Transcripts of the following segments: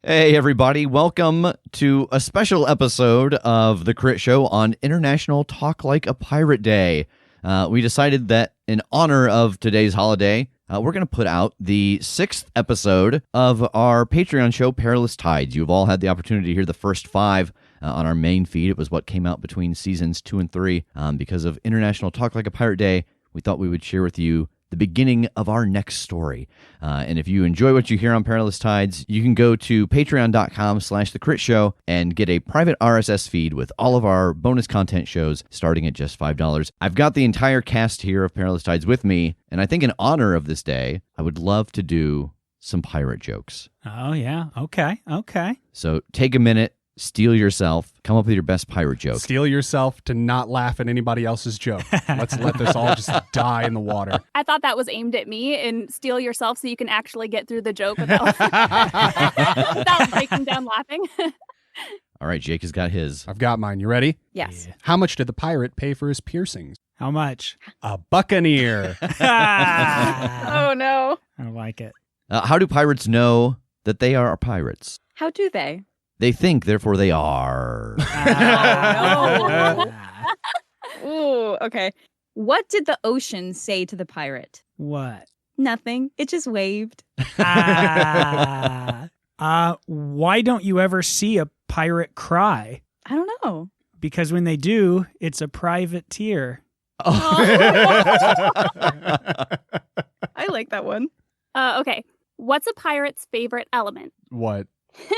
Hey, everybody. Welcome to a special episode of The Critshow on International Talk Like a Pirate Day. We decided that in honor of today's holiday, we're going to put out the 6th episode of our Patreon show, Perilous Tides. You've all had the opportunity to hear the first 5 on our main feed. It was what came out between seasons 2 and 3. Because of International Talk Like a Pirate Day, we thought we would share with you the beginning of our next story. And if you enjoy what you hear on Perilous Tides, you can go to patreon.com/thecritshow and get a private RSS feed with all of our bonus content shows starting at just $5. I've got the entire cast here of Perilous Tides with me, and I think in honor of this day, I would love to do some pirate jokes. Oh, yeah. Okay. So take a minute, steel yourself, come up with your best pirate joke. Steel yourself to not laugh at anybody else's joke. Let's let this all just die in the water. I thought that was aimed at me, and steel yourself so you can actually get through the joke without breaking down laughing. All right, Jake has got his. I've got mine. You ready? Yes. Yeah. How much did the pirate pay for his piercings? How much? A buccaneer. Oh, no. I like it. How do pirates know that they are pirates? How do they? They think, therefore they are. Ooh, okay. What did the ocean say to the pirate? What? Nothing. It just waved. Why don't you ever see a pirate cry? I don't know. Because when they do, it's a private tear. I like that one. Okay. What's a pirate's favorite element? What? Okay,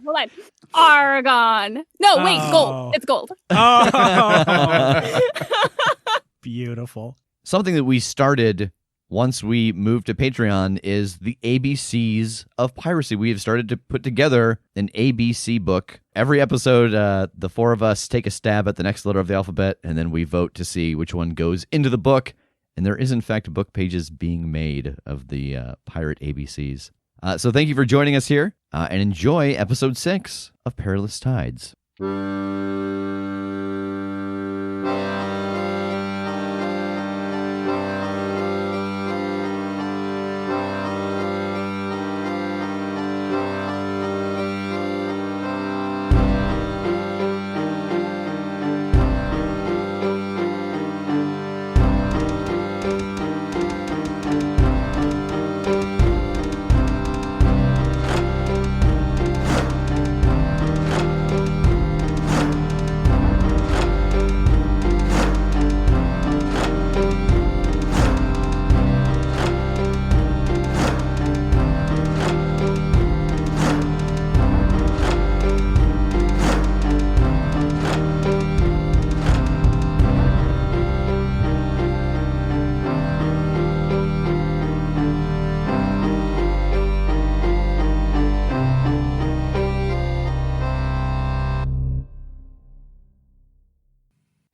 hold on. Argon. No, wait, gold. It's gold. Oh, beautiful. Something that we started once we moved to Patreon is the ABCs of piracy. We have started to put together an ABC book. Every episode, the 4 of us take a stab at the next letter of the alphabet, and then we vote to see which one goes into the book. And there is, in fact, book pages being made of the pirate ABCs. So thank you for joining us here, and enjoy episode 6 of Perilous Tides.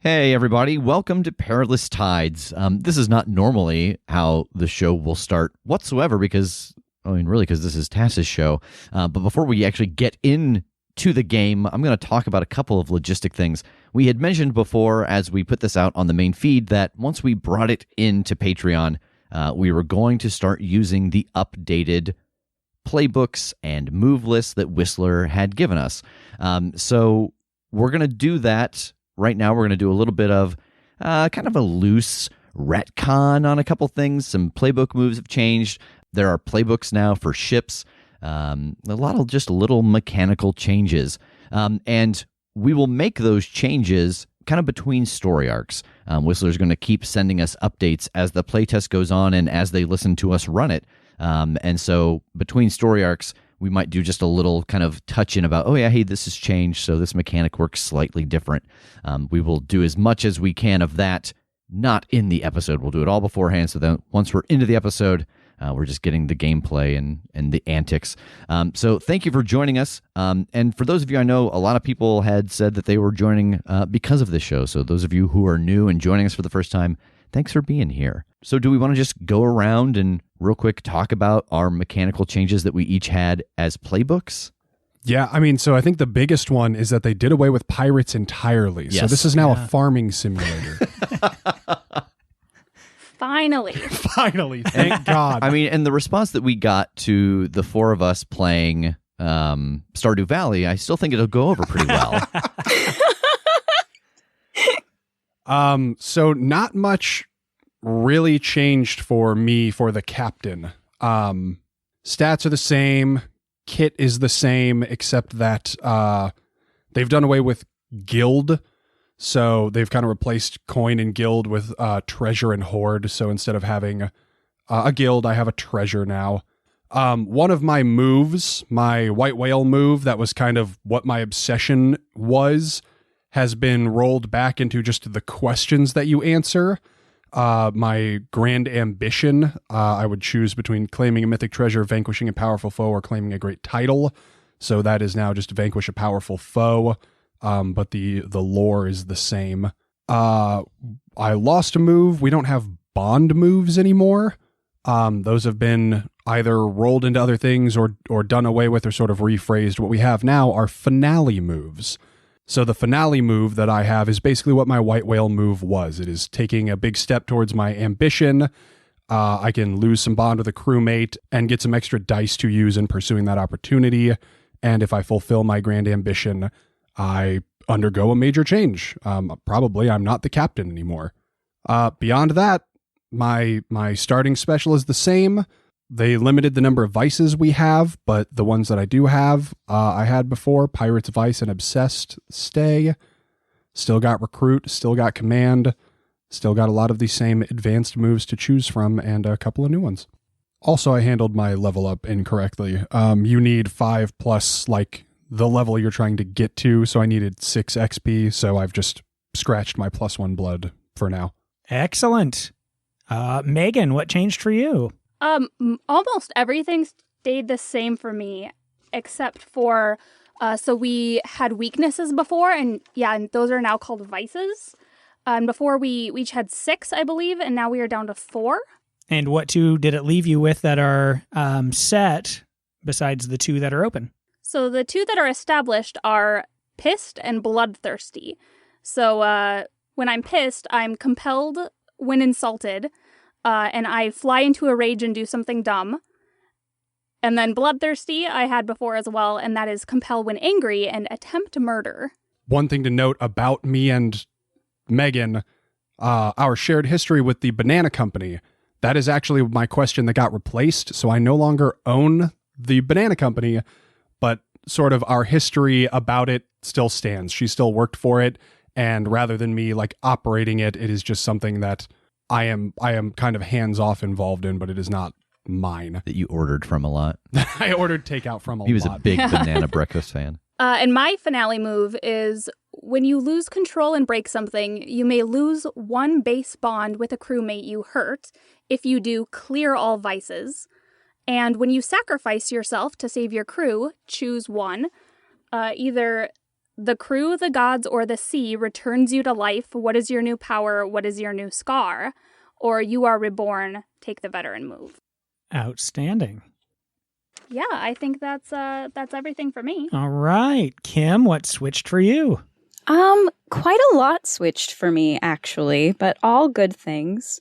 Hey, everybody. Welcome to Perilous Tides. This is not normally how the show will start whatsoever because this is Tass's show. But before we actually get into the game, I'm going to talk about a couple of logistic things. We had mentioned before, as we put this out on the main feed, that once we brought it into Patreon, we were going to start using the updated playbooks and move lists that Whistler had given us. So we're going to do that. Right now, we're going to do a little bit of kind of a loose retcon on a couple things. Some playbook moves have changed. There are playbooks now for ships. A lot of just little mechanical changes. And we will make those changes kind of between story arcs. Whistler's going to keep sending us updates as the playtest goes on and as they listen to us run it. And so between story arcs, we might do just a little kind of touch in about, hey, this has changed, so this mechanic works slightly different. We will do as much as we can of that, not in the episode. We'll do it all beforehand, so then once we're into the episode, we're just getting the gameplay and the antics. So thank you for joining us. And for those of you, I know a lot of people had said that they were joining because of this show. So those of you who are new and joining us for the first time, thanks for being here. So do we want to just go around and real quick talk about our mechanical changes that we each had as playbooks? Yeah, so I think the biggest one is that they did away with pirates entirely. Yes. So this is now a farming simulator. Finally. Finally, thank God. I mean, and the response that we got to the four of us playing Stardew Valley, I still think it'll go over pretty well. So not much really changed for me for the captain. Stats are the same. Kit is the same, except that they've done away with guild. So they've kind of replaced coin and guild with treasure and hoard. So instead of having a guild, I have a treasure now. One of my moves, my white whale move, that was kind of what my obsession was, has been rolled back into just the questions that you answer. My grand ambition, I would choose between claiming a mythic treasure, vanquishing a powerful foe, or claiming a great title. So that is now just vanquish a powerful foe. But the lore is the same. I lost a move. We don't have bond moves anymore. Those have been either rolled into other things or done away with or sort of rephrased. What we have now are finale moves. So the finale move that I have is basically what my white whale move was. It is taking a big step towards my ambition. I can lose some bond with a crewmate and get some extra dice to use in pursuing that opportunity. And if I fulfill my grand ambition, I undergo a major change. Probably I'm not the captain anymore. Beyond that, my starting special is the same. They limited the number of vices we have, but the ones that I do have, I had before. Pirate's Vice and Obsessed stay. Still got Recruit, still got Command, still got a lot of the same advanced moves to choose from, and a couple of new ones. Also, I handled my level up incorrectly. You need 5 plus, like, the level you're trying to get to, so I needed 6 XP, so I've just scratched my +1 blood for now. Excellent. Megan, what changed for you? Almost everything stayed the same for me, except for, so we had weaknesses before, and those are now called vices. And before we each had 6, I believe, and now we are down to 4. And what 2 did it leave you with that are set besides the 2 that are open? So the 2 that are established are pissed and bloodthirsty. So when I'm pissed, I'm compelled when insulted, and I fly into a rage and do something dumb. And then bloodthirsty I had before as well, and that is compel when angry and attempt murder. One thing to note about me and Megan, our shared history with the banana company, that is actually my question that got replaced. So I no longer own the banana company, but sort of our history about it still stands. She still worked for it, and rather than me like operating it, it is just something that I am kind of hands-off involved in, but it is not mine. That you ordered from a lot. I ordered takeout from a lot. He was a big banana breakfast fan. And my finale move is when you lose control and break something, you may lose 1 base bond with a crewmate you hurt. If you do, clear all vices. And when you sacrifice yourself to save your crew, choose 1. Either the crew, the gods, or the sea returns you to life. What is your new power? What is your new scar? Or you are reborn. Take the veteran move. Outstanding. Yeah, I think that's everything for me. All right. Kim, what switched for you? Quite a lot switched for me, actually, but all good things.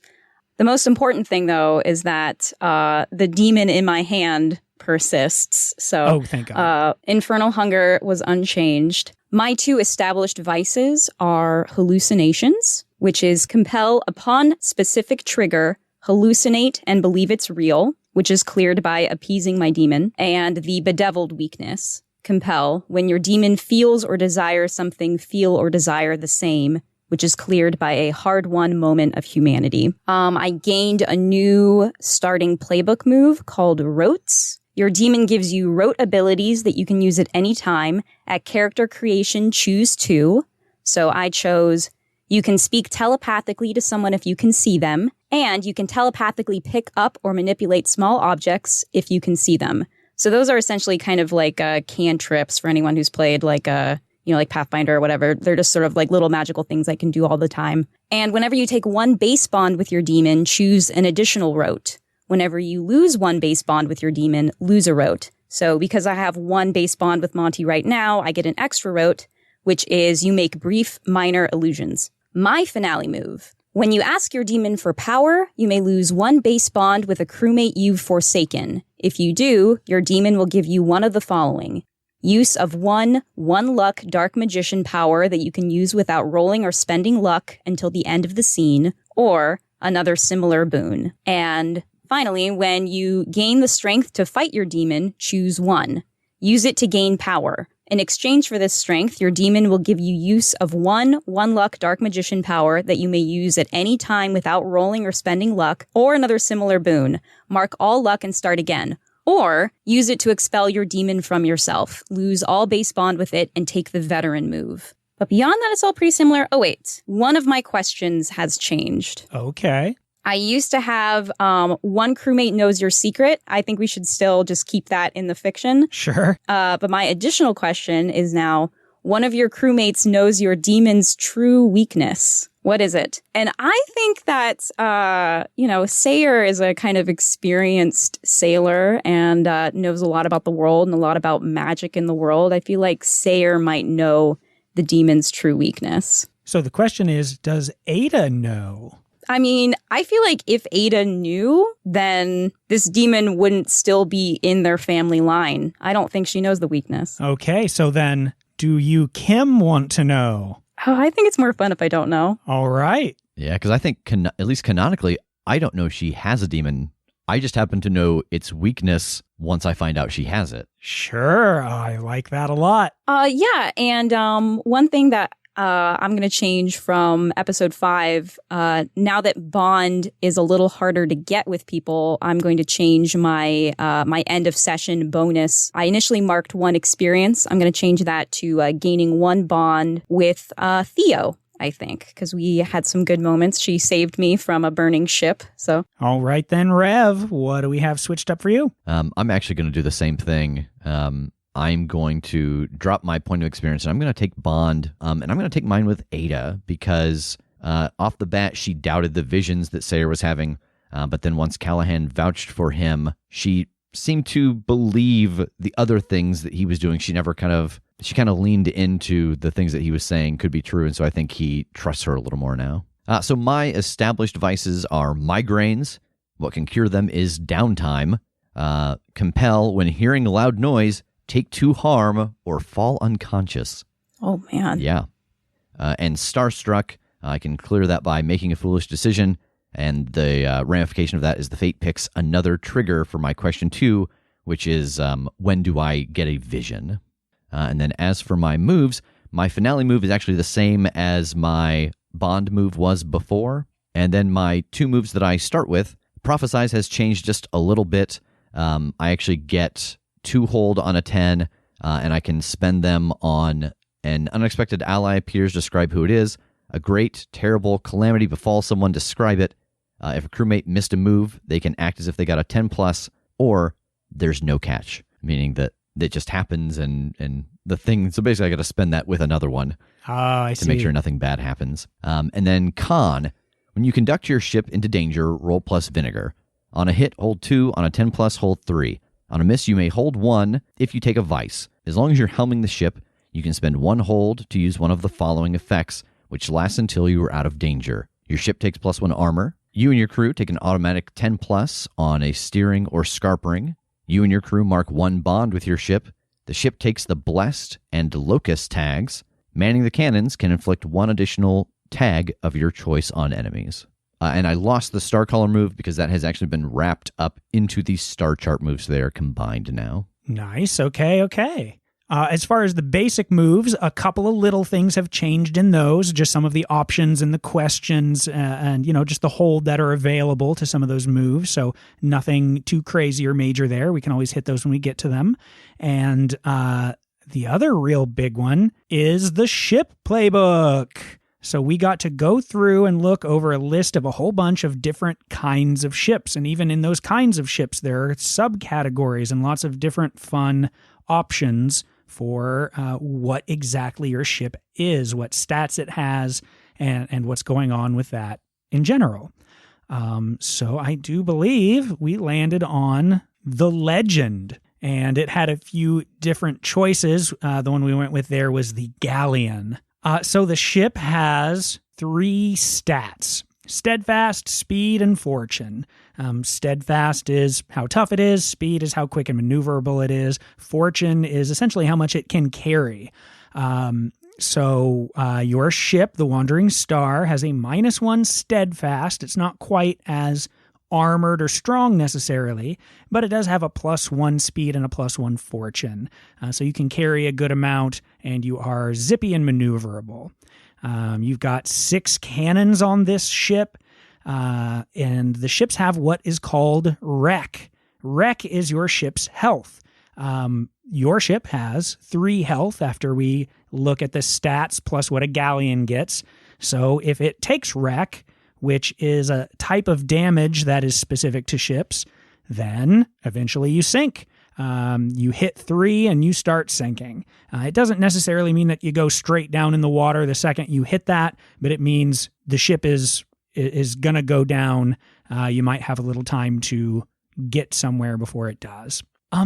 The most important thing, though, is that the demon in my hand persists. So, thank God. Infernal Hunger was unchanged. My 2 established vices are hallucinations, which is compel upon specific trigger, hallucinate and believe it's real, which is cleared by appeasing my demon, and the bedeviled weakness, compel, when your demon feels or desires something, feel or desire the same, which is cleared by a hard-won moment of humanity. I gained a new starting playbook move called Rotes. Your demon gives you rote abilities that you can use at any time. At character creation, choose 2. So I chose, you can speak telepathically to someone if you can see them, and you can telepathically pick up or manipulate small objects if you can see them. So those are essentially kind of like cantrips for anyone who's played like like Pathfinder or whatever. They're just sort of like little magical things I can do all the time. And whenever you take 1 base bond with your demon, choose an additional rote. Whenever you lose 1 base bond with your demon, lose a rote. So because I have 1 base bond with Monty right now, I get an extra rote, which is you make brief minor illusions. My finale move When you ask your demon for power, you may lose 1 base bond with a crewmate you've forsaken. If you do, your demon will give you one of the following. Use of 1 luck dark magician power that you can use without rolling or spending luck until the end of the scene, or another similar boon. And finally, when you gain the strength to fight your demon, choose 1. Use it to gain power. In exchange for this strength, your demon will give you use of 1 luck dark magician power that you may use at any time without rolling or spending luck, or another similar boon. Mark all luck and start again. Or use it to expel your demon from yourself. Lose all base bond with it and take the veteran move. But beyond that, it's all pretty similar. Oh, wait. One of my questions has changed. Okay. I used to have 1 crewmate knows your secret. I think we should still just keep that in the fiction. Sure. But my additional question is now, one of your crewmates knows your demon's true weakness. What is it? And I think that, Sayer is a kind of experienced sailor and knows a lot about the world and a lot about magic in the world. I feel like Sayer might know the demon's true weakness. So the question is, does Ada know? I mean, I feel like if Ada knew, then this demon wouldn't still be in their family line. I don't think she knows the weakness. Okay, so then do you, Kim, want to know? Oh, I think it's more fun if I don't know. All right. Yeah, because I think, at least canonically, I don't know she has a demon. I just happen to know its weakness once I find out she has it. Sure, I like that a lot. Yeah, and one thing that I'm going to change from episode 5. Now that bond is a little harder to get with people, I'm going to change my my end of session bonus. I initially marked 1 experience. I'm going to change that to gaining 1 bond with Theo, I think, because we had some good moments. She saved me from a burning ship. So, all right then, Rev, what do we have switched up for you? I'm actually going to do the same thing. I'm going to drop my point of experience, and I'm going to take Bond, and I'm going to take mine with Ada, because off the bat, she doubted the visions that Sayer was having, but then once Callahan vouched for him, she seemed to believe the other things that he was doing. She kind of leaned into the things that he was saying could be true, and so I think he trusts her a little more now. So my established vices are migraines. What can cure them is downtime. Compel, when hearing a loud noise, take 2 harm, or fall unconscious. Oh, man. Yeah. And Starstruck, I can clear that by making a foolish decision, and the ramification of that is the Fate picks another trigger for my question 2, which is when do I get a vision? And then as for my moves, my finale move is actually the same as my bond move was before, and then my 2 moves that I start with, Prophesize has changed just a little bit. I actually get 2 hold on a 10, and I can spend them on an unexpected ally appears, describe who it is. A great, terrible calamity befalls someone, describe it. If a crewmate missed a move, they can act as if they got a 10+, or there's no catch, meaning that it just happens and the thing. So basically, I got to spend that with another one I to make sure nothing bad happens. And then con, when you conduct your ship into danger, roll plus vinegar. On a hit, hold 2. On a 10+, hold 3. On a miss, you may hold 1 if you take a vice. As long as you're helming the ship, you can spend 1 hold to use one of the following effects, which lasts until you are out of danger. Your ship takes +1 armor. You and your crew take an automatic 10+ on a steering or scarpering. You and your crew mark 1 bond with your ship. The ship takes the Blessed and Locust tags. Manning the cannons can inflict 1 additional tag of your choice on enemies. And I lost the Star Color move because that has actually been wrapped up into the Star Chart moves. They are combined now. Nice. Okay. As far as the basic moves, a couple of little things have changed in those, just some of the options and the questions and, just the hold that are available to some of those moves. So nothing too crazy or major there. We can always hit those when we get to them. And the other real big one is the ship playbook. So we got to go through and look over a list of a whole bunch of different kinds of ships. And even in those kinds of ships, there are subcategories and lots of different fun options for what exactly your ship is, what stats it has, and what's going on with that in general. So I do believe we landed on the Legend, and it had a few different choices. The one we went with there was the Galleon. So the ship has 3 stats. Steadfast, speed, and fortune. Steadfast is how tough it is. Speed is how quick and maneuverable it is. Fortune is essentially how much it can carry. So your ship, the Wandering Star, has a -1 steadfast. It's not quite as armored or strong necessarily, but it does have a +1 speed and a +1 fortune. So you can carry a good amount, and you are zippy and maneuverable. You've got 6 cannons on this ship, and the ships have what is called wreck. Wreck is your ship's health. Your ship has 3 health after we look at the stats plus what a galleon gets. So if it takes wreck, which is a type of damage that is specific to ships, then eventually you sink. You hit 3 and you start sinking. It doesn't necessarily mean that you go straight down in the water the second you hit that, but it means the ship is going to go down. You might have a little time to get somewhere before it does.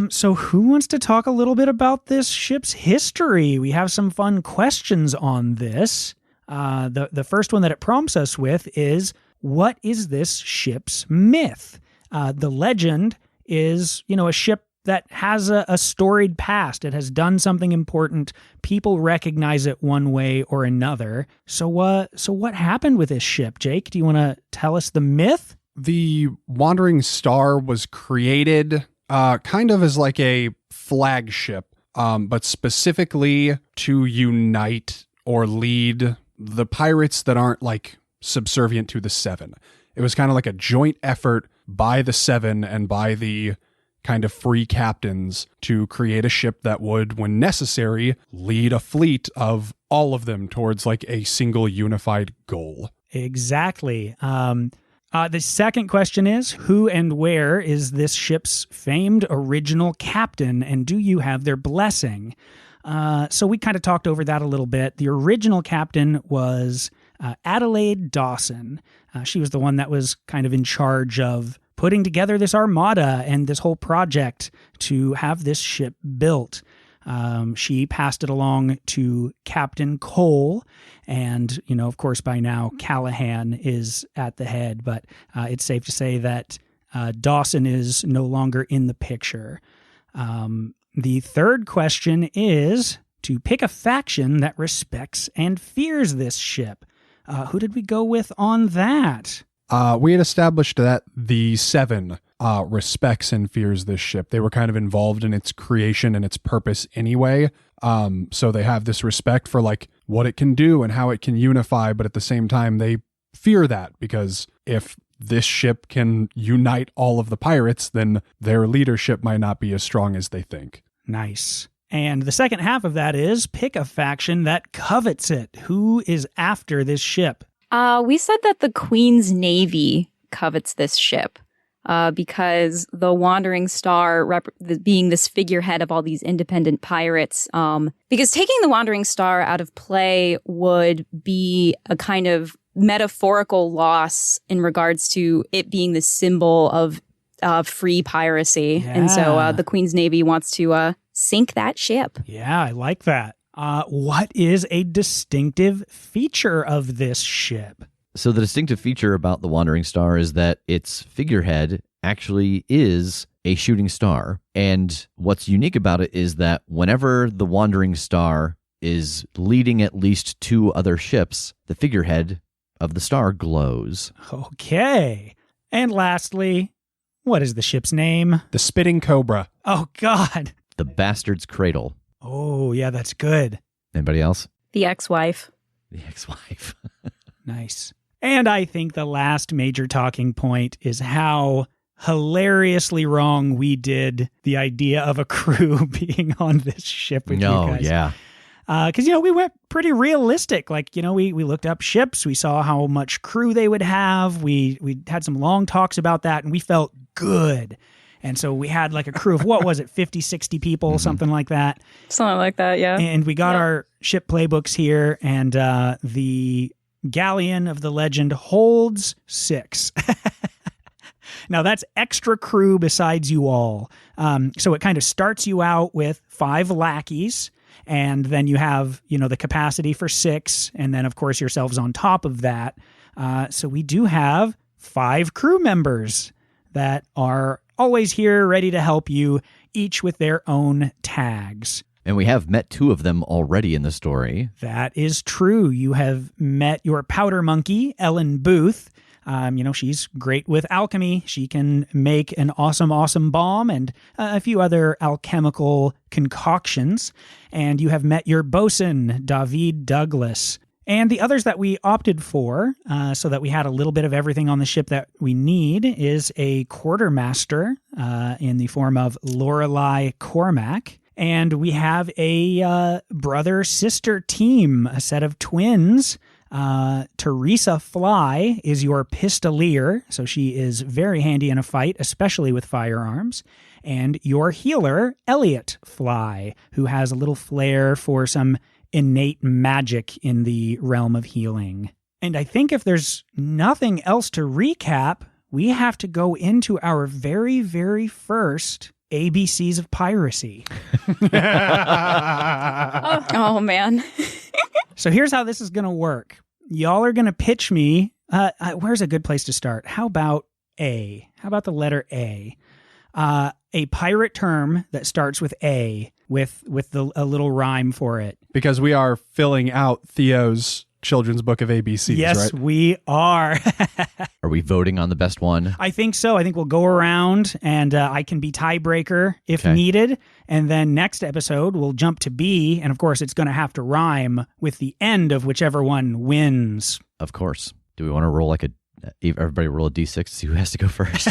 So who wants to talk a little bit about this ship's history? We have some fun questions on this. The first one that it prompts us with is, what is this ship's myth? The legend is, a ship that has a storied past. It has done something important. People recognize it one way or another. So what happened with this ship, Jake? Do you want to tell us the myth? The Wandering Star was created kind of as like a flagship, but specifically to unite or lead the pirates that aren't like subservient to the Seven. It was kind of like a joint effort by the Seven and by the kind of free captains to create a ship that would, when necessary, lead a fleet of all of them towards like a single unified goal. Exactly. The second question is, who and where is this ship's famed original captain, and do you have their blessing? So we kind of talked over that a little bit. The original captain was Adelaide Dawson. She was the one that was kind of in charge of putting together this armada and this whole project to have this ship built. She passed it along to Captain Cole, and, of course, by now Callahan is at the head, but it's safe to say that Dawson is no longer in the picture. The third question is to pick a faction that respects and fears this ship. Who did we go with on that? We had established that the Seven respects and fears this ship. They were kind of involved in its creation and its purpose anyway. So they have this respect for like what it can do and how it can unify, but at the same time they fear that, because if this ship can unite all of the pirates, then their leadership might not be as strong as they think. Nice. And the second half of that is pick a faction that covets it. Who is after this ship? We said that the Queen's Navy covets this ship because the Wandering Star, being this figurehead of all these independent pirates, because taking the Wandering Star out of play would be a kind of metaphorical loss in regards to it being the symbol of free piracy. Yeah. And so the Queen's Navy wants to sink that ship. Yeah, I like that. What is a distinctive feature of this ship? So the distinctive feature about the Wandering Star is that its figurehead actually is a shooting star. And what's unique about it is that whenever the Wandering Star is leading at least 2 other ships, the figurehead of the star glows. Okay. And lastly, what is the ship's name? The Spitting Cobra. Oh, God. The Bastard's Cradle. Oh, yeah, that's good. Anybody else? The ex-wife. The ex-wife. Nice. And I think the last major talking point is how hilariously wrong we did the idea of a crew being on this ship with you guys. Yeah. Because, we went pretty realistic. Like, we looked up ships. We saw how much crew they would have. We had some long talks about that, and we felt good. And so we had like a crew of, what was it, 50, 60 people, something like that. Something like that, yeah. And we got our ship playbooks here, and the galleon of the legend holds 6. Now, that's extra crew besides you all. So it kind of starts you out with 5 lackeys, and then you have, the capacity for 6, and then, of course, yourselves on top of that. So we do have 5 crew members that are always here ready to help you, each with their own tags. And we have met 2 of them already in the story. That is true. You have met your powder monkey, Ellen Booth. She's great with alchemy. She can make an awesome bomb and a few other alchemical concoctions. And you have met your bosun, David Douglas. And the others that we opted for, so that we had a little bit of everything on the ship that we need, is a quartermaster in the form of Lorelei Cormac. And we have a brother-sister team, a set of twins. Teresa Fly is your pistolier, so she is very handy in a fight, especially with firearms. And your healer, Elliot Fly, who has a little flair for some innate magic in the realm of healing. And I think if there's nothing else to recap, we have to go into our very, very first ABCs of piracy. Oh, man. So here's how this is going to work. Y'all are going to pitch me. Where's a good place to start? How about A? How about the letter A? A pirate term that starts with A with a little rhyme for it. Because we are filling out Theo's children's book of ABCs, yes, right? we are. Are we voting on the best one? I think so. I think we'll go around and I can be tiebreaker if needed. And then next episode, we'll jump to B. And of course, it's going to have to rhyme with the end of whichever one wins. Of course. Do we want to roll everybody roll a D6 to see who has to go first?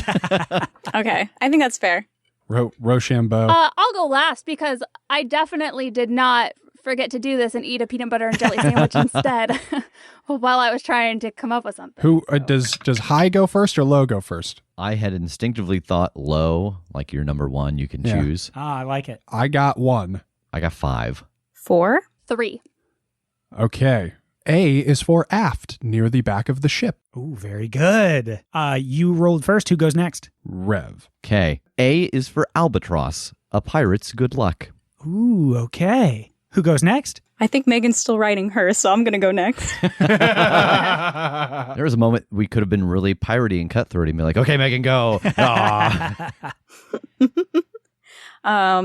Okay, I think that's fair. Rochambeau. I'll go last because I definitely did not forget to do this and eat a peanut butter and jelly sandwich instead while I was trying to come up with something. Who does high go first or low go first? I had instinctively thought low, like your number 1 you can choose. I like it. I got 1. I got 5. 4. 3. Okay. A is for aft, near the back of the ship. Ooh, very good. You rolled first. Who goes next? Rev. Okay. A is for albatross, a pirate's good luck. Ooh, okay. Who goes next? I think Megan's still writing hers, so I'm going to go next. There was a moment we could have been really piratey and cutthroaty and be like, okay, Megan, go. A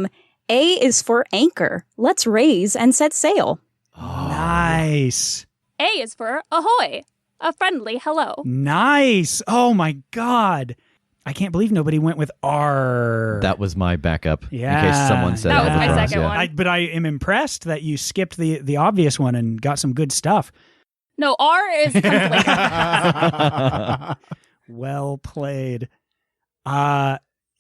is for anchor. Let's raise and set sail. Nice. A is for ahoy, a friendly hello. Nice. Oh, my God. I can't believe nobody went with R. That was my backup. Yeah. In case someone said That was my albatross. second one. But I am impressed that you skipped the obvious one and got some good stuff. No, R is conflict. Well played.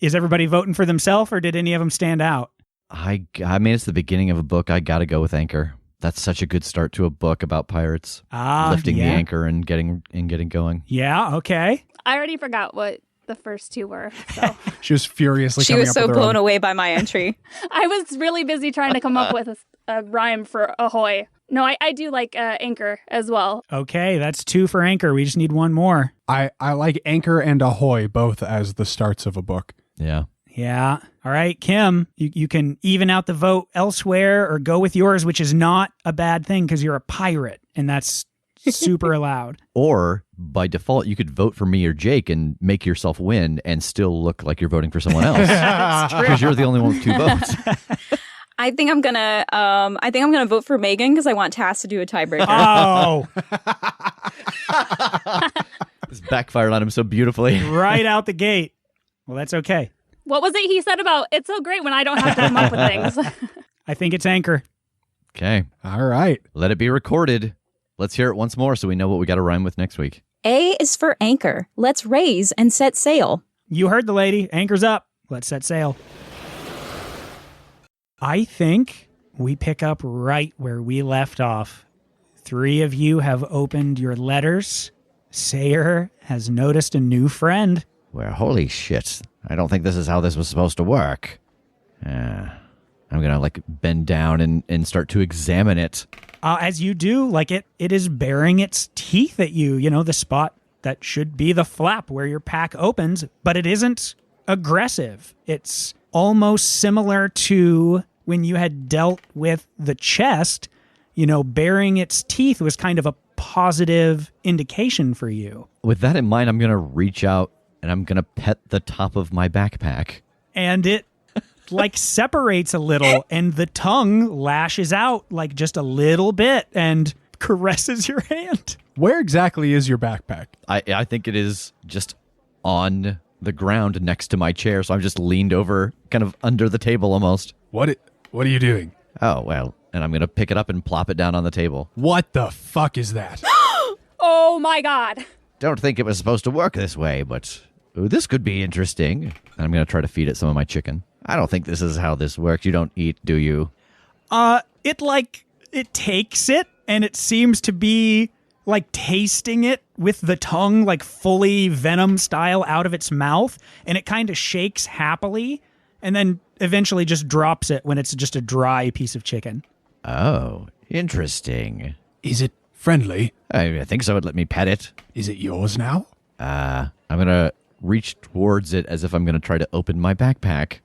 Is everybody voting for themselves, or did any of them stand out? I mean, it's the beginning of a book. I got to go with Anchor. That's such a good start to a book about pirates. Lifting the anchor and getting going. Yeah, okay. I already forgot what the first 2 were. So She was furiously She coming was up so with her blown own. away by my entry. I was really busy trying to come up with a rhyme for ahoy. No, I do like anchor as well. Okay, that's 2 for Anchor. We just need 1 more. I like Anchor and Ahoy both as the starts of a book. Yeah. Yeah. All right, Kim, you can even out the vote elsewhere or go with yours, which is not a bad thing because you're a pirate, and that's super allowed. Or by default, you could vote for me or Jake and make yourself win and still look like you're voting for someone else. Because you're the only one with 2 votes. I think I'm gonna vote for Megan because I want Tass to do a tiebreaker. Oh, This backfired on him so beautifully. right out the gate. Well, that's okay. What was it he said about it's so great when I don't have to come up with things? I think it's Anchor. Okay. All right. Let it be recorded. Let's hear it once more so we know what we got to rhyme with next week. A is for anchor. Let's raise and set sail. You heard the lady. Anchor's up. Let's set sail. I think we pick up right where we left off. 3 of you have opened your letters. Sayer has noticed a new friend. Well, holy shit. I don't think this is how this was supposed to work. I'm going to bend down and start to examine it. As you do, it is baring its teeth at you, the spot that should be the flap where your pack opens, but it isn't aggressive. It's almost similar to when you had dealt with the chest. Baring its teeth was kind of a positive indication for you. With that in mind, I'm going to reach out and I'm going to pet the top of my backpack. And it like separates a little and the tongue lashes out like just a little bit and caresses your hand. Where exactly is your backpack? I think it is just on the ground next to my chair, so I'm just leaned over, kind of under the table almost. What are you doing? Oh, well, and I'm going to pick it up and plop it down on the table. What the fuck is that? Oh my god. Don't think it was supposed to work this way, but this could be interesting. And I'm going to try to feed it some of my chicken. I don't think this is how this works. You don't eat, do you? It takes it and it seems to be like tasting it with the tongue, like fully venom style out of its mouth. And it kind of shakes happily and then eventually just drops it when it's just a dry piece of chicken. Oh, interesting. Is it friendly? I think so. It let me pet it. Is it yours now? I'm going to reach towards it as if I'm going to try to open my backpack.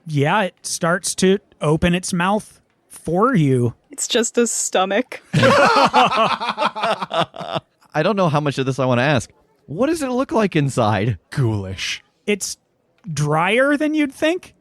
Yeah, it starts to open its mouth for you. It's just a stomach. I don't know how much of this I want to ask. What does it look like inside? Ghoulish. It's drier than you'd think.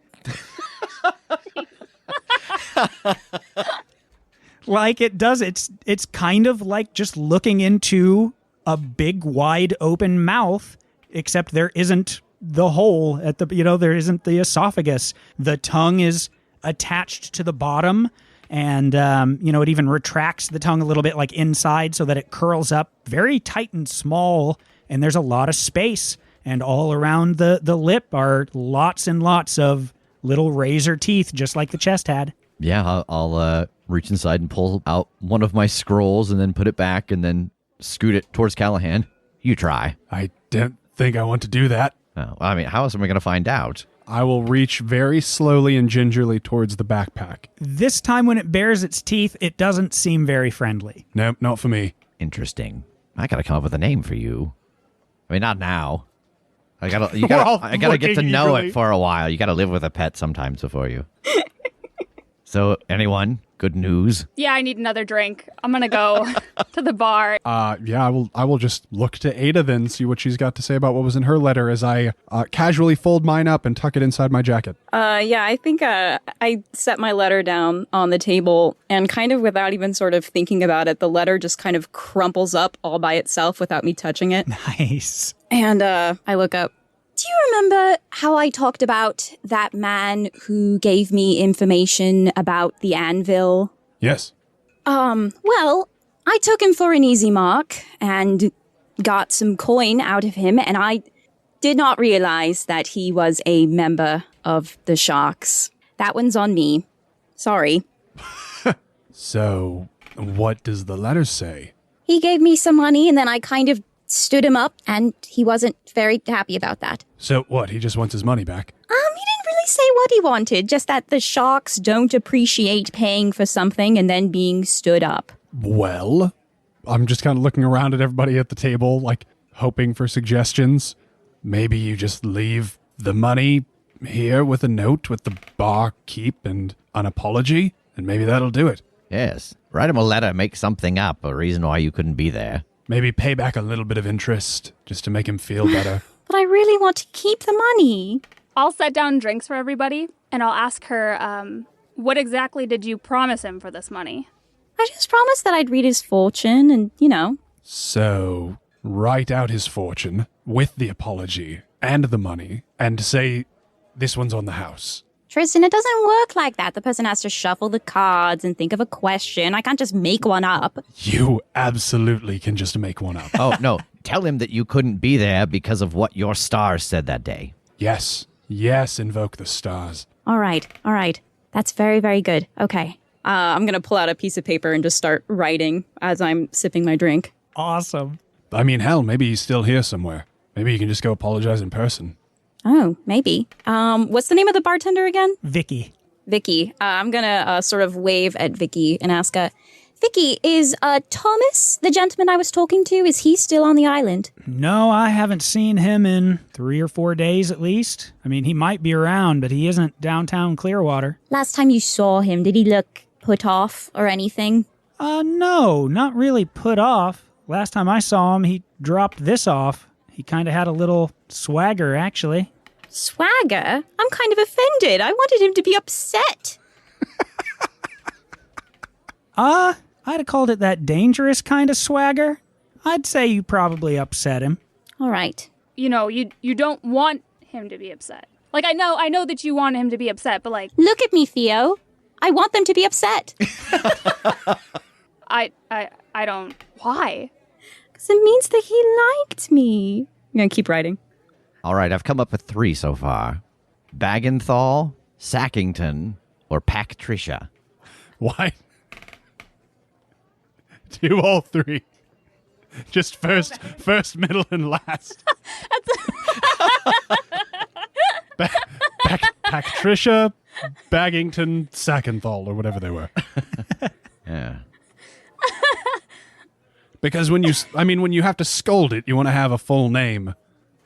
Like it does. It's kind of like just looking into a big, wide open mouth, except there isn't the hole at the, there isn't the esophagus. The tongue is attached to the bottom. And, it even retracts the tongue a little bit like inside so that it curls up very tight and small. And there's a lot of space. And all around the lip are lots and lots of little razor teeth, just like the chest had. Yeah, I'll reach inside and pull out one of my scrolls and then put it back and then scoot it towards Callahan. You try. I don't think I want to do that. Oh, I mean, how else am I going to find out? I will reach very slowly and gingerly towards the backpack. This time when it bares its teeth, it doesn't seem very friendly. Nope, not for me. Interesting. I got to come up with a name for you. I mean, not now. I gotta get to know it for a while. You gotta live with a pet sometimes before you. So, anyone? Good news? Yeah, I need another drink. I'm gonna go to the bar. Yeah, I will just look to Ada then, see what she's got to say about what was in her letter as I casually fold mine up and tuck it inside my jacket. Yeah, I think I set my letter down on the table and kind of without even sort of thinking about it, the letter just kind of crumples up all by itself without me touching it. Nice. And I look up. Do you remember how I talked about that man who gave me information about the anvil? Yes. Well, I took him for an easy mark and got some coin out of him, and I did not realize that he was a member of the Sharks. That one's on me. Sorry. So, what does the letter say? He gave me some money, and then I kind of stood him up, and he wasn't very happy about that. So, what? He just wants his money back? He didn't really say what he wanted, just that the Sharks don't appreciate paying for something and then being stood up. Well, I'm just kind of looking around at everybody at the table, like, hoping for suggestions. Maybe you just leave the money here with a note with the barkeep and an apology, and maybe that'll do it. Yes. Write him a letter, make something up, a reason why you couldn't be there. Maybe pay back a little bit of interest just to make him feel better. But I really want to keep the money. I'll set down drinks for everybody, and I'll ask her, what exactly did you promise him for this money? I just promised that I'd read his fortune and, So, write out his fortune with the apology and the money and say, this one's on the house. Tristan, it doesn't work like that. The person has to shuffle the cards and think of a question. I can't just make one up. You absolutely can just make one up. Oh, no. Tell him that you couldn't be there because of what your stars said that day. Yes, invoke the stars. All right. That's very, very good. Okay. I'm going to pull out a piece of paper and just start writing as I'm sipping my drink. Awesome. I mean, hell, maybe he's still here somewhere. Maybe you can just go apologize in person. Oh, maybe. What's the name of the bartender again? Vicky. Vicky. I'm going to sort of wave at Vicky and ask her, Vicky, is Thomas, the gentleman I was talking to, is he still on the island? No, I haven't seen him in 3 or 4 days at least. I mean, he might be around, but he isn't downtown Clearwater. Last time you saw him, did he look put off or anything? No, not really put off. Last time I saw him, he dropped this off. He kind of had a little swagger, actually. Swagger? I'm kind of offended. I wanted him to be upset. I'd have called it that dangerous kind of swagger. I'd say you probably upset him. All right. You know, you don't want him to be upset. Like, I know that you want him to be upset, but like... Look at me, Theo. I want them to be upset. I don't... Why? Because it means that he liked me. I'm going to keep writing. All right, I've come up with 3 so far. Bagenthal, Sackington, or Patricia. Why? Do all 3. Just first, middle, and last. Patricia, Baggington, Sackenthal, or whatever they were. Yeah. Because when you have to scold it, you want to have a full name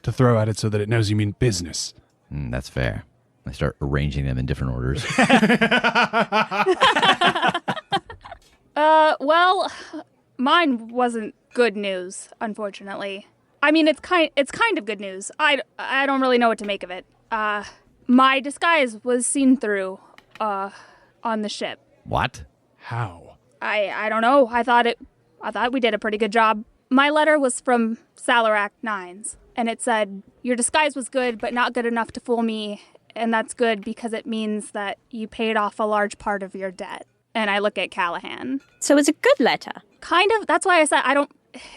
to throw at it so that it knows you mean business. That's fair. I start arranging them in different orders. Well, mine wasn't good news, unfortunately. I mean, it's kind of good news. I don't really know what to make of it. My disguise was seen through, on the ship. What? How? I don't know. I thought we did a pretty good job. My letter was from Salarak Nines, and it said, "Your disguise was good, but not good enough to fool me, and that's good because it means that you paid off a large part of your debt." And I look at Callahan. So it's a good letter. Kind of. That's why I said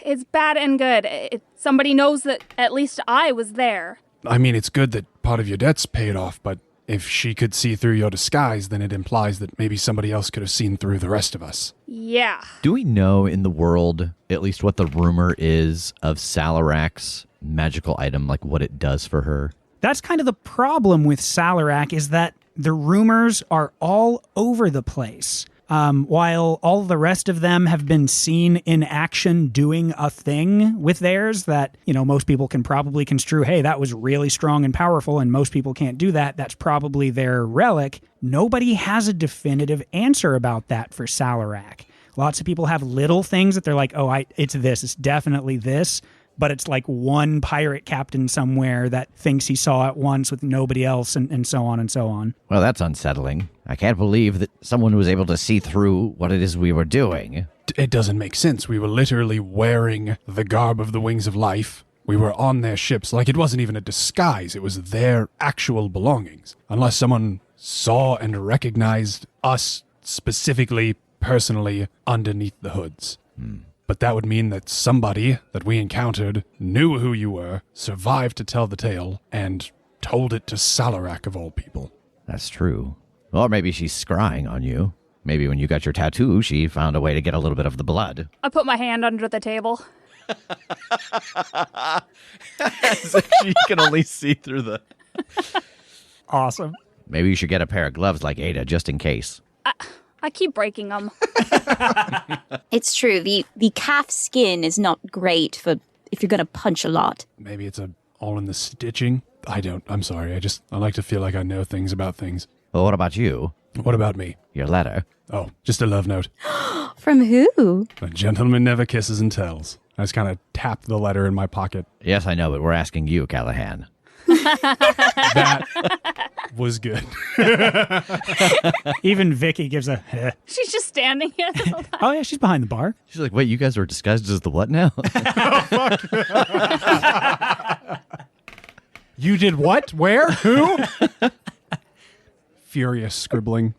it's bad and good. Somebody knows that at least I was there. I mean, it's good that part of your debt's paid off, but if she could see through your disguise, then it implies that maybe somebody else could have seen through the rest of us. Yeah. Do we know in the world, at least what the rumor is of Salarak's magical item, like what it does for her? That's kind of the problem with Salarak, is that the rumors are all over the place. While all the rest of them have been seen in action doing a thing with theirs that, most people can probably construe, hey, that was really strong and powerful, and most people can't do that. That's probably their relic. Nobody has a definitive answer about that for Salarak. Lots of people have little things that they're like, it's this, it's definitely this. But it's like one pirate captain somewhere that thinks he saw it once with nobody else, and so on and so on. Well, that's unsettling. I can't believe that someone was able to see through what it is we were doing. It doesn't make sense. We were literally wearing the garb of the Wings of Life. We were on their ships. Like, it wasn't even a disguise. It was their actual belongings. Unless someone saw and recognized us specifically, personally, underneath the hoods. But that would mean that somebody that we encountered knew who you were, survived to tell the tale, and told it to Salarak of all people. That's true. Or maybe she's scrying on you. Maybe when you got your tattoo, she found a way to get a little bit of the blood. I put my hand under the table. So she can only see through the... Awesome. Maybe you should get a pair of gloves like Ada, just in case. I keep breaking them. It's true. The calf skin is not great for if you're going to punch a lot. Maybe it's all in the stitching. I'm sorry. I like to feel like I know things about things. Well, what about you? What about me? Your letter. Oh, just a love note. From who? A gentleman never kisses and tells. I just kind of tapped the letter in my pocket. Yes, I know, but we're asking you, Callahan. That was good. Even Vicky gives a heh. She's just standing here the whole time. Oh, yeah, she's behind the bar. She's like, wait, you guys are disguised as the what now? You did what? Where? Who? Furious scribbling.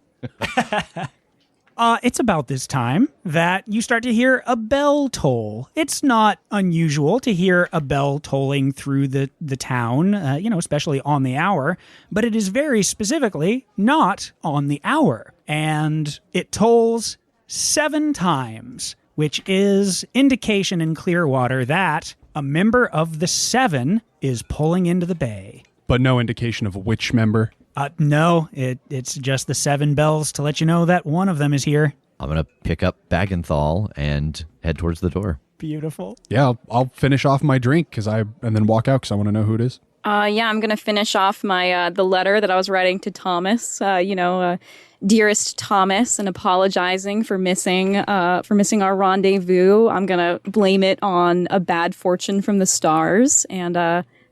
It's about this time that you start to hear a bell toll. It's not unusual to hear a bell tolling through the town, especially on the hour, but it is very specifically not on the hour. And it tolls 7 times, which is indication in Clearwater that a member of the 7 is pulling into the bay. But no indication of which member. No, it's just the 7 bells to let you know that one of them is here. I'm going to pick up Bagenthal and head towards the door. Beautiful. Yeah, I'll finish off my drink and then walk out because I want to know who it is. I'm going to finish off my the letter that I was writing to Thomas. dearest Thomas and apologizing for missing our rendezvous. I'm gonna blame it on a bad fortune from the stars, and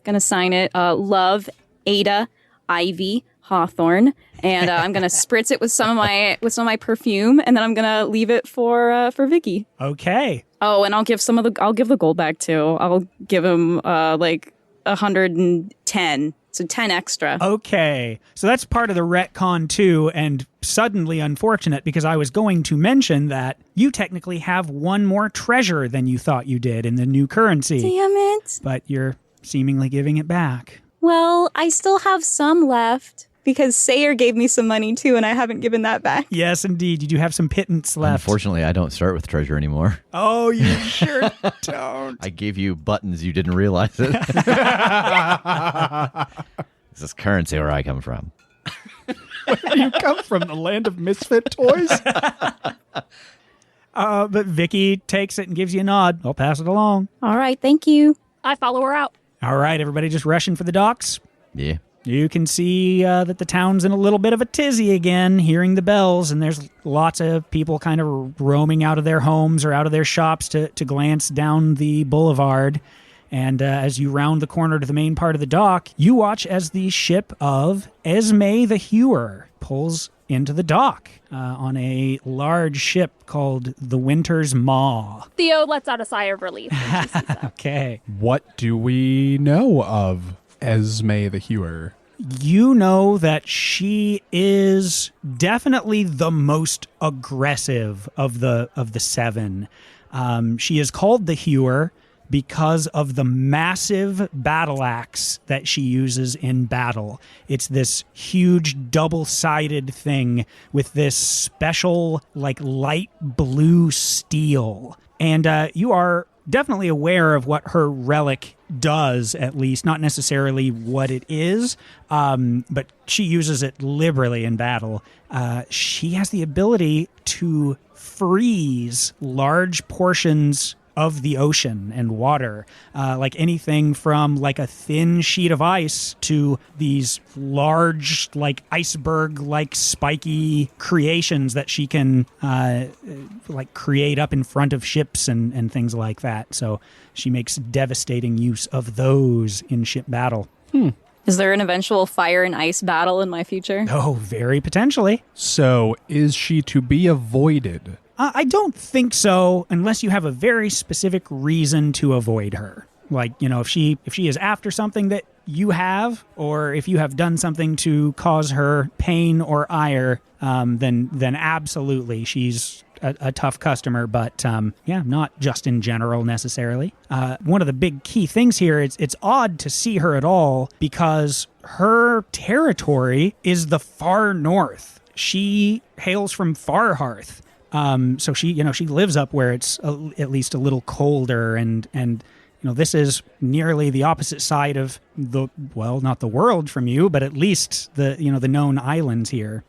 gonna sign it Love, Ada, Ivy, Hawthorne, and I'm gonna spritz it with some of my perfume, and then I'm gonna leave it for Vicky. Okay. Oh, and I'll give the gold back too. I'll give him like 110. So 10 extra. Okay. So that's part of the retcon too, and suddenly unfortunate because I was going to mention that you technically have one more treasure than you thought you did in the new currency. Damn it. But you're seemingly giving it back. Well, I still have some left because Sayer gave me some money too, and I haven't given that back. Yes, indeed. You do have some pittance left. Unfortunately, I don't start with treasure anymore. Oh, you sure don't. I gave you buttons. You didn't realize it. This is currency where I come from. Where do you come from? The land of misfit toys? But Vicky takes it and gives you a nod. I'll pass it along. All right, thank you. I follow her out. All right, everybody just rushing for the docks. Yeah. You can see that the town's in a little bit of a tizzy again, hearing the bells, and there's lots of people kind of roaming out of their homes or out of their shops to glance down the boulevard. And as you round the corner to the main part of the dock, you watch as the ship of Esme the Hewer pulls into the dock on a large ship called the Winter's Maw. Theo lets out a sigh of relief when she sees that. Okay. What do we know of Esme the Hewer? You know that she is definitely the most aggressive of the seven. She is called the Hewer because of the massive battle axe that she uses in battle. It's this huge double-sided thing with this special, like, light blue steel. And you are definitely aware of what her relic does, at least, not necessarily what it is, but she uses it liberally in battle. She has the ability to freeze large portions of the ocean and water, like anything from like a thin sheet of ice to these large, like iceberg, like spiky creations that she can like create up in front of ships and things like that. So she makes devastating use of those in ship battle. Is there an eventual fire and ice battle in my future? Oh, very potentially. So, is she to be avoided? I don't think so, unless you have a very specific reason to avoid her. Like, you know, if she is after something that you have, or if you have done something to cause her pain or ire, then absolutely she's a tough customer. But yeah, not just in general necessarily. One of the big key things here is it's odd to see her at all because her territory is the far north. She hails from Farhearth. So she lives up where it's at least a little colder, and this is nearly the opposite side of not the world from you, but at least the known islands here.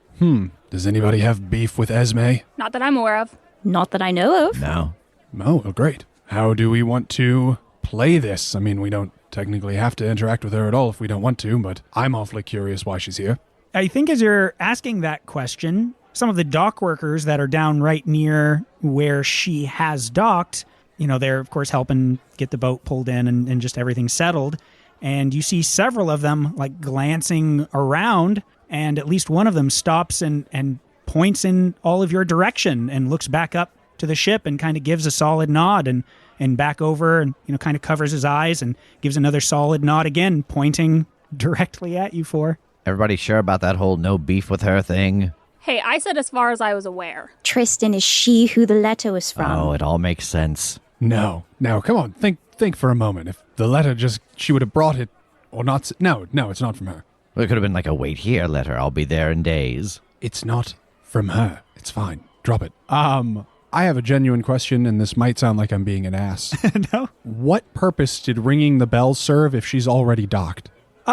Does anybody have beef with Esme? Not that I'm aware of. Not that I know of. No. Oh, great. How do we want to play this? I mean, we don't technically have to interact with her at all if we don't want to, but I'm awfully curious why she's here. I think as you're asking that question, some of the dock workers that are down right near where she has docked, they're, of course, helping get the boat pulled in and just everything settled. And you see several of them, like, glancing around, and at least one of them stops and points in all of your direction and looks back up to the ship and kind of gives a solid nod and back over and, kind of covers his eyes and gives another solid nod again, pointing directly at you four. Everybody sure about that whole no beef with her thing? Hey, I said as far as I was aware. Tristan is she who the letter was from. Oh, it all makes sense. No, come on, think for a moment. If the letter she would have brought it, or not, no, it's not from her. Well, it could have been like a wait here letter. I'll be there in days. It's not from her. It's fine. Drop it. I have a genuine question, and this might sound like I'm being an ass. No? What purpose did ringing the bell serve if she's already docked?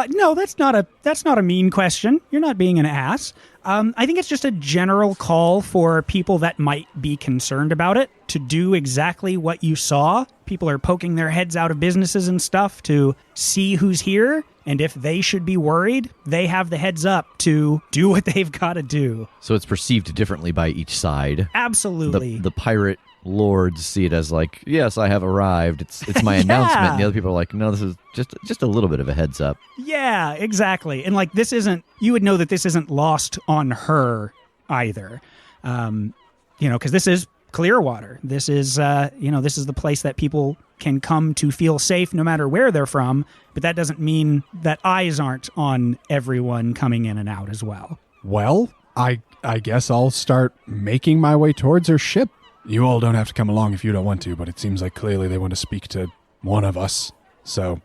No, that's not a mean question. You're not being an ass. I think it's just a general call for people that might be concerned about it to do exactly what you saw. People are poking their heads out of businesses and stuff to see who's here And if they should be worried, they have the heads up to do what they've got to do. So it's perceived differently by each side. Absolutely. The pirate lords see it as like, yes, I have arrived. It's my announcement. And the other people are like, no, this is just a little bit of a heads up. Yeah, exactly. And like this isn't, you would know that this isn't lost on her either. Because this is Clearwater. This is, this is the place that people can come to feel safe no matter where they're from. But that doesn't mean that eyes aren't on everyone coming in and out as well. Well, I guess I'll start making my way towards her ship. You all don't have to come along if you don't want to, but it seems like clearly they want to speak to one of us. So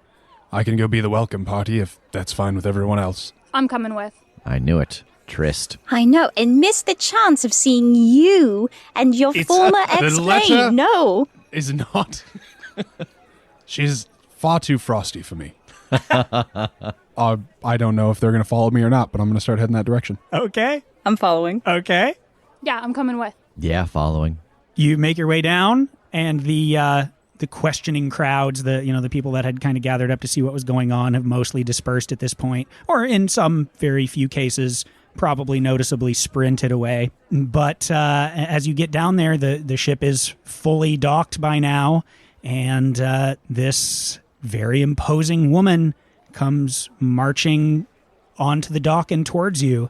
I can go be the welcome party if that's fine with everyone else. I'm coming with. I knew it. Trist. I know, and missed the chance of seeing you and your former ex-mate. No. Is not. She's far too frosty for me. I don't know if they're going to follow me or not, but I'm going to start heading that direction. Okay. I'm following. Okay. Yeah, I'm coming with. Yeah, following. You make your way down, and the questioning crowds, the people that had kind of gathered up to see what was going on, have mostly dispersed at this point, or in some very few cases, probably noticeably sprinted away. But as you get down there, the ship is fully docked by now, and this very imposing woman comes marching onto the dock and towards you.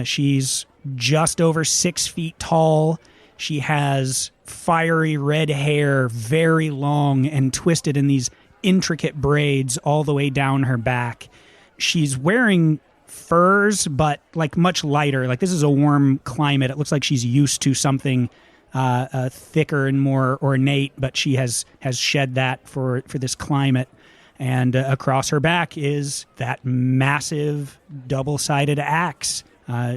She's just over 6 feet tall. She has fiery red hair, very long and twisted in these intricate braids all the way down her back. She's wearing furs, but like much lighter. Like this is a warm climate. It looks like she's used to something thicker and more ornate, but she has shed that for this climate. And across her back is that massive double-sided axe.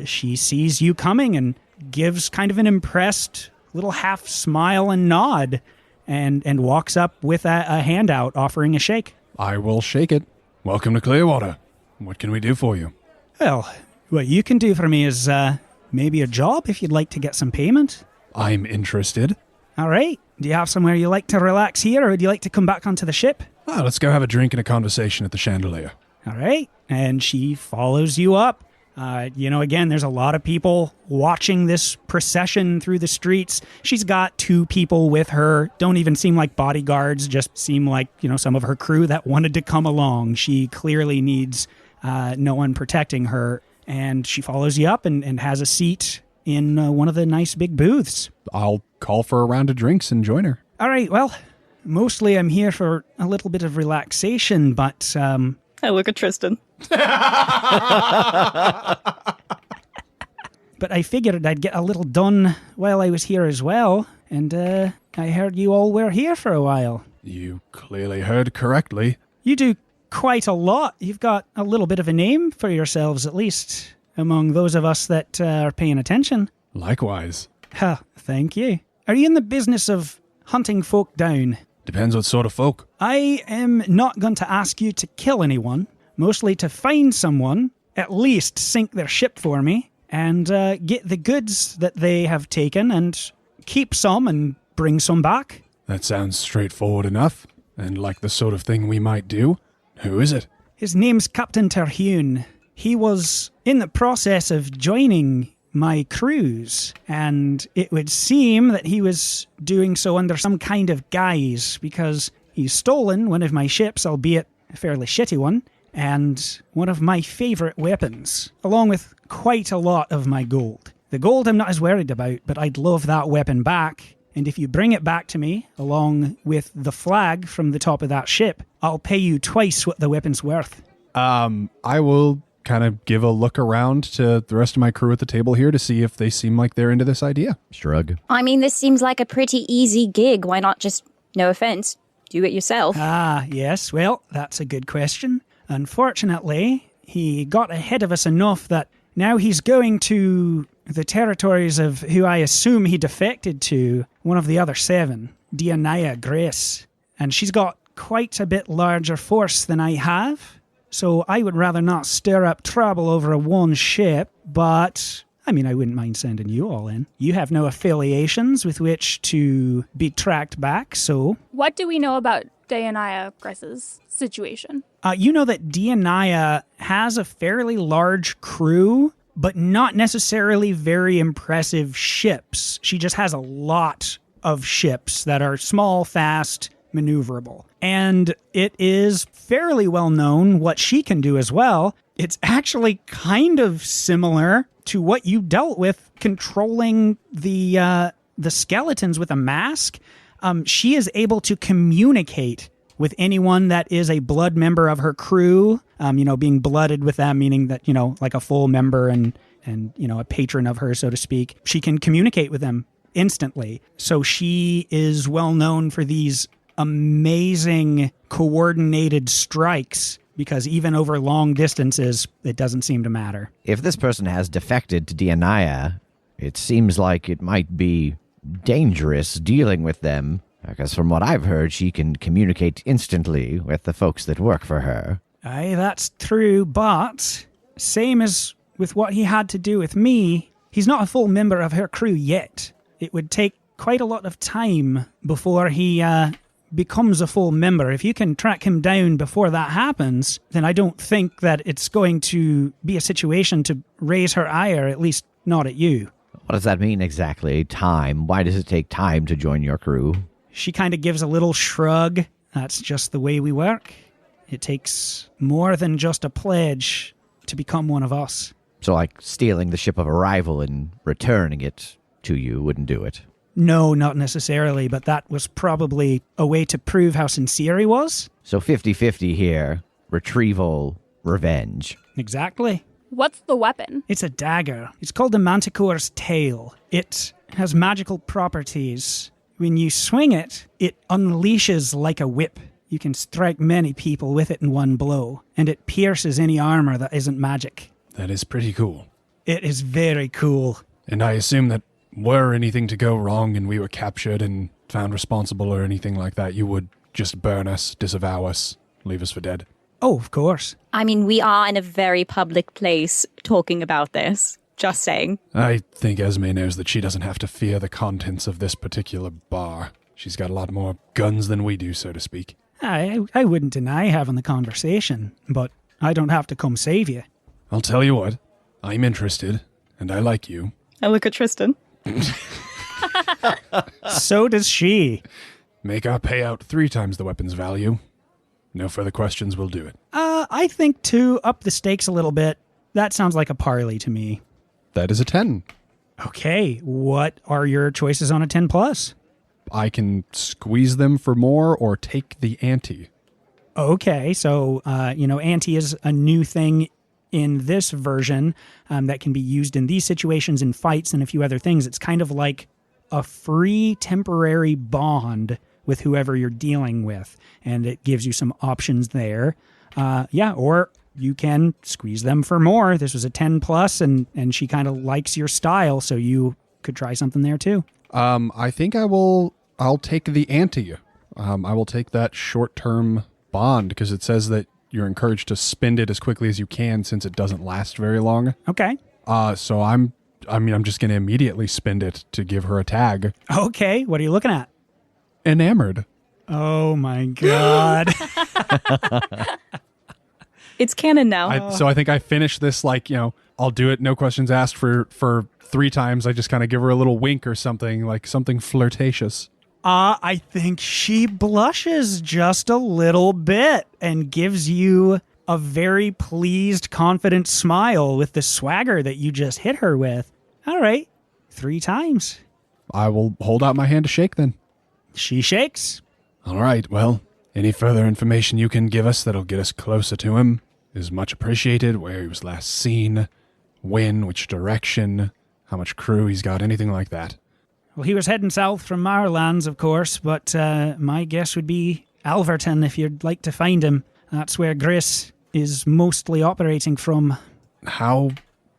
She sees you coming and gives kind of an impressed little half smile and nod, and walks up with a handout offering a shake. I will shake it. Welcome to Clearwater. What can we do for you? Well, what you can do for me is maybe a job if you'd like to get some payment. I'm interested. All right. Do you have somewhere you like to relax here, or would you like to come back onto the ship? Oh, let's go have a drink and a conversation at the Chandelier. All right. And she follows you up. Again, there's a lot of people watching this procession through the streets. She's got 2 people with her. Don't even seem like bodyguards, just seem like, some of her crew that wanted to come along. She clearly needs no one protecting her. And she follows you up and has a seat in one of the nice big booths. I'll call for a round of drinks and join her. All right, well, mostly I'm here for a little bit of relaxation, but... I look at Tristan. But I figured I'd get a little done while I was here as well, and I heard you all were here for a while. You clearly heard correctly. You do quite a lot. You've got a little bit of a name for yourselves, at least among those of us that are paying attention. Likewise. Thank you. Are you in the business of hunting folk down? Depends what sort of folk. I am not going to ask you to kill anyone, mostly to find someone, at least sink their ship for me, and get the goods that they have taken and keep some and bring some back. That sounds straightforward enough, and like the sort of thing we might do. Who is it? His name's Captain Terhune. He was in the process of joining my cruise, and it would seem that he was doing so under some kind of guise, because he's stolen one of my ships, albeit a fairly shitty one, and one of my favourite weapons, along with quite a lot of my gold. The gold I'm not as worried about, but I'd love that weapon back, and if you bring it back to me, along with the flag from the top of that ship, I'll pay you twice what the weapon's worth. I will kind of give a look around to the rest of my crew at the table here to see if they seem like they're into this idea. Shrug. I mean, this seems like a pretty easy gig. Why not just, no offense, do it yourself? Ah, yes. Well, that's a good question. Unfortunately, he got ahead of us enough that now he's going to the territories of who I assume he defected to, one of the other 7, Dianaya Grace. And she's got quite a bit larger force than I have. So I would rather not stir up trouble over a one ship, but, I mean, I wouldn't mind sending you all in. You have no affiliations with which to be tracked back, so... What do we know about Deianaya Gress's situation? You know that Deianaya has a fairly large crew, but not necessarily very impressive ships. She just has a lot of ships that are small, fast, maneuverable. And it is fairly well known what she can do as well. It's actually kind of similar to what you dealt with controlling the skeletons with a mask. She is able to communicate with anyone that is a blood member of her crew, being blooded with them, meaning that, like a full member and a patron of her, so to speak. She can communicate with them instantly. So she is well known for these amazing coordinated strikes, because even over long distances, it doesn't seem to matter. If this person has defected to Deianaya, it seems like it might be dangerous dealing with them, because from what I've heard, she can communicate instantly with the folks that work for her. Aye, that's true, but same as with what he had to do with me, he's not a full member of her crew yet. It would take quite a lot of time before he becomes a full member. If you can track him down before that happens, then I don't think that it's going to be a situation to raise her ire, at least not at you. What does that mean exactly? Time? Why does it take time to join your crew? She kind of gives a little shrug. That's just the way we work. It takes more than just a pledge to become one of us. So like stealing the ship of a rival and returning it to you wouldn't do it? No, not necessarily, but that was probably a way to prove how sincere he was. So 50-50 here. Retrieval, revenge. Exactly. What's the weapon? It's a dagger. It's called the Manticore's Tail. It has magical properties. When you swing it, it unleashes like a whip. You can strike many people with it in one blow, and it pierces any armor that isn't magic. That is pretty cool. It is very cool. And I assume that were anything to go wrong and we were captured and found responsible or anything like that, you would just burn us, disavow us, leave us for dead. Oh, of course. I mean, we are in a very public place talking about this. Just saying. I think Esme knows that she doesn't have to fear the contents of this particular bar. She's got a lot more guns than we do, so to speak. I wouldn't deny having the conversation, but I don't have to come save you. I'll tell you what, I'm interested, and I like you. I look at Tristan. So does she. Make our payout 3 times the weapon's value. No further questions, we'll do it. I think to up the stakes a little bit, that sounds like a parley to me. That is a 10. Okay, what are your choices on a 10 plus? I can squeeze them for more or take the ante. Okay, so, ante is a new thing in this version that can be used in these situations, in fights, and a few other things. It's kind of like a free temporary bond with whoever you're dealing with, and it gives you some options there. Or you can squeeze them for more. This was a 10 plus, and she kind of likes your style, so you could try something there too. I think I'll take the ante. I will take that short-term bond because it says that you're encouraged to spend it as quickly as you can since it doesn't last very long. Okay. So I'm just going to immediately spend it to give her a tag. Okay, what are you looking at? Enamored. Oh my God. It's canon now. So I think I finished this I'll do it, no questions asked for 3 times. I just kind of give her a little wink or something, like something flirtatious. I think she blushes just a little bit and gives you a very pleased, confident smile with the swagger that you just hit her with. All right, 3 times. I will hold out my hand to shake then. She shakes. All right, well, any further information you can give us that'll get us closer to him is much appreciated. Where he was last seen, when, which direction, how much crew he's got, anything like that. Well, he was heading south from Marlands, of course, but my guess would be Alverton if you'd like to find him. That's where Gris is mostly operating from. How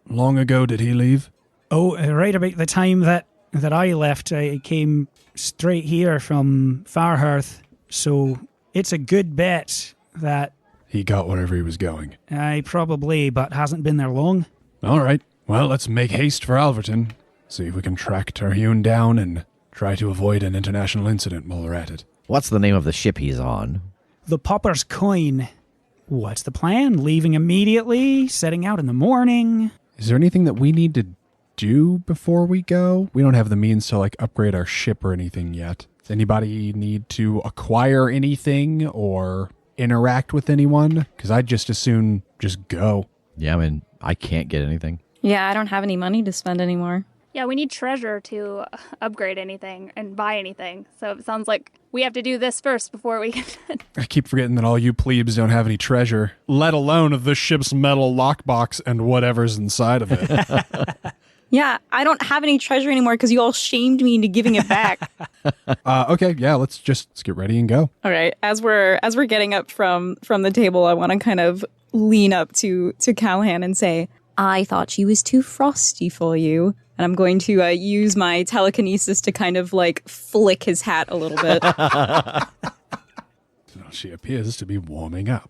long ago did he leave? Oh, right about the time that I left. I came straight here from Farhearth, so it's a good bet that... He got wherever he was going. Probably, but hasn't been there long. All right, well, let's make haste for Alverton. See if we can track Terhune down and try to avoid an international incident while we're at it. What's the name of the ship he's on? The Pauper's Coin. What's the plan? Leaving immediately? Setting out in the morning? Is there anything that we need to do before we go? We don't have the means to like upgrade our ship or anything yet. Does anybody need to acquire anything or interact with anyone? Because I'd just as soon just go. Yeah, I mean, I can't get anything. Yeah, I don't have any money to spend anymore. Yeah, we need treasure to upgrade anything and buy anything. So it sounds like we have to do this first before we can. I keep forgetting that all you plebes don't have any treasure, let alone the ship's metal lockbox and whatever's inside of it. Yeah, I don't have any treasure anymore because you all shamed me into giving it back. Okay, yeah, let's get ready and go. All right, as we're getting up from the table, I want to kind of lean up to Callahan and say, I thought she was too frosty for you. And I'm going to use my telekinesis to kind of like flick his hat a little bit. So she appears to be warming up.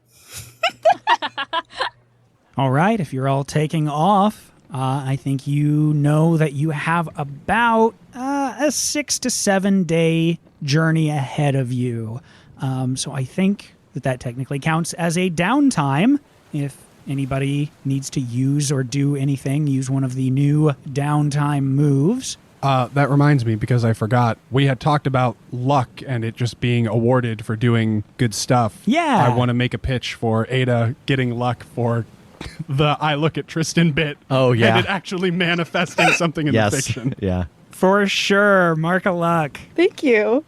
All right, if you're all taking off, I think you know that you have about a 6 to 7 day journey ahead of you. So I think that technically counts as a downtime. If anybody needs to use or do anything, use one of the new downtime moves. That reminds me, because I forgot, we had talked about luck and it just being awarded for doing good stuff. Yeah. I want to make a pitch for Ada getting luck for the I look at Tristan bit. Oh, yeah. And it actually manifesting something in the fiction. Yeah. For sure. Mark of luck. Thank you.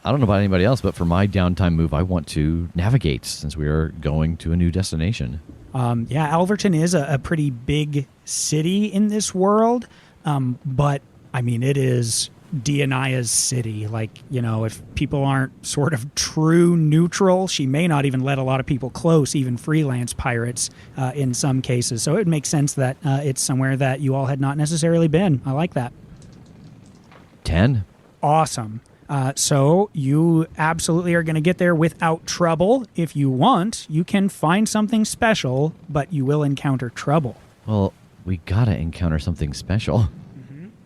I don't know about anybody else, but for my downtime move, I want to navigate since we are going to a new destination. Yeah, Alverton is a pretty big city in this world, but, I mean, it is Dionaya's city. Like, you know, if people aren't sort of true neutral, she may not even let a lot of people close, even freelance pirates in some cases. So it makes sense that it's somewhere that you all had not necessarily been. I like that. 10. Awesome. So you absolutely are going to get there without trouble. If you want, you can find something special, but you will encounter trouble. Well, we gotta encounter something special.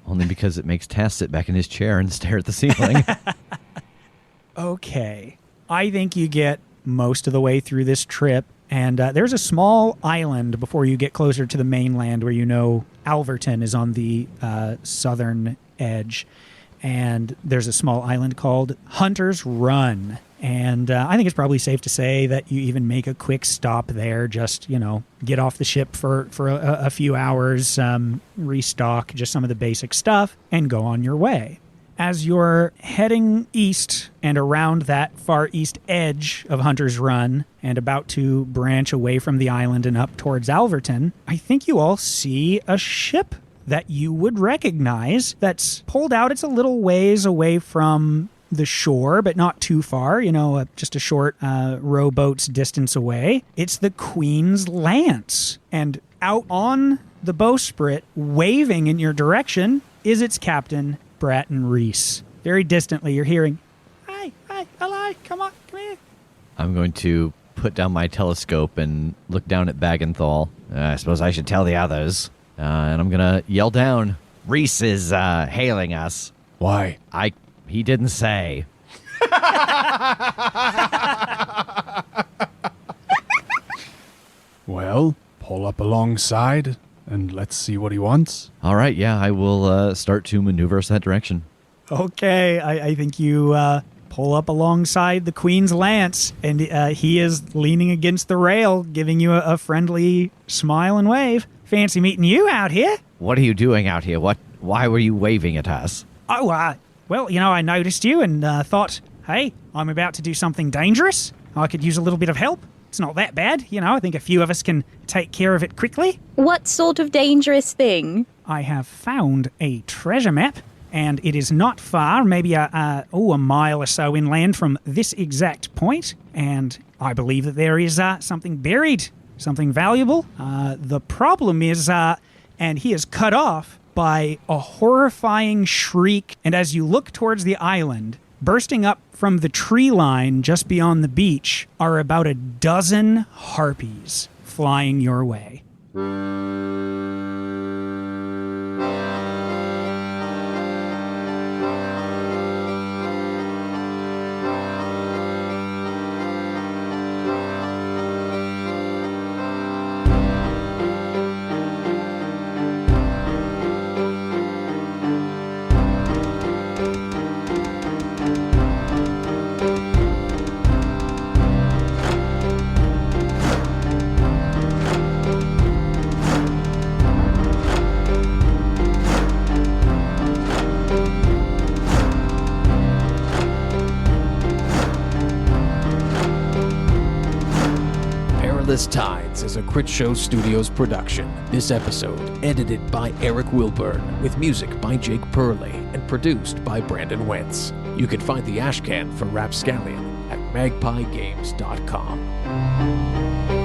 Only because it makes Tass sit back in his chair and stare at the ceiling. Okay. I think you get most of the way through this trip, and there's a small island before you get closer to the mainland where you know Alverton is on the southern edge. And there's a small island called Hunter's Run. And I think it's probably safe to say that you even make a quick stop there, just, you know, get off the ship for a few hours, restock just some of the basic stuff, and go on your way. As you're heading east and around that far east edge of Hunter's Run and about to branch away from the island and up towards Alverton, I think you all see a ship that you would recognize that's pulled out. It's a little ways away from the shore, but not too far, you know, just a short rowboat's distance away. It's the Queen's Lance. And out on the bowsprit, waving in your direction, is its captain, Bratton Reese. Very distantly, you're hearing, hi, hello, come on, come here. I'm going to put down my telescope and look down at Bagenthal. I suppose I should tell the others. And I'm going to yell down, Reese is hailing us. Why? He didn't say. Well, pull up alongside and let's see what he wants. All right, yeah, I will start to maneuver us that direction. Okay, I think you pull up alongside the Queen's Lance, and he is leaning against the rail, giving you a friendly smile and wave. Fancy meeting you out here. What are you doing out here? Why were you waving at us? Oh, well, you know, I noticed you and thought, hey, I'm about to do something dangerous. I could use a little bit of help. It's not that bad, you know. I think a few of us can take care of it quickly. What sort of dangerous thing? I have found a treasure map, and it is not far, maybe a mile or so inland from this exact point, and I believe that there is something buried, something valuable. The problem is, and he is cut off by a horrifying shriek, and as you look towards the island, bursting up from the tree line just beyond the beach are about a dozen harpies flying your way. Perilous Tides is a Critshow Studios production. This episode edited by Eric Wilburn, with music by Jake Purley, and produced by Brandon Wentz. You can find the Ashcan for Rapscallion at magpiegames.com.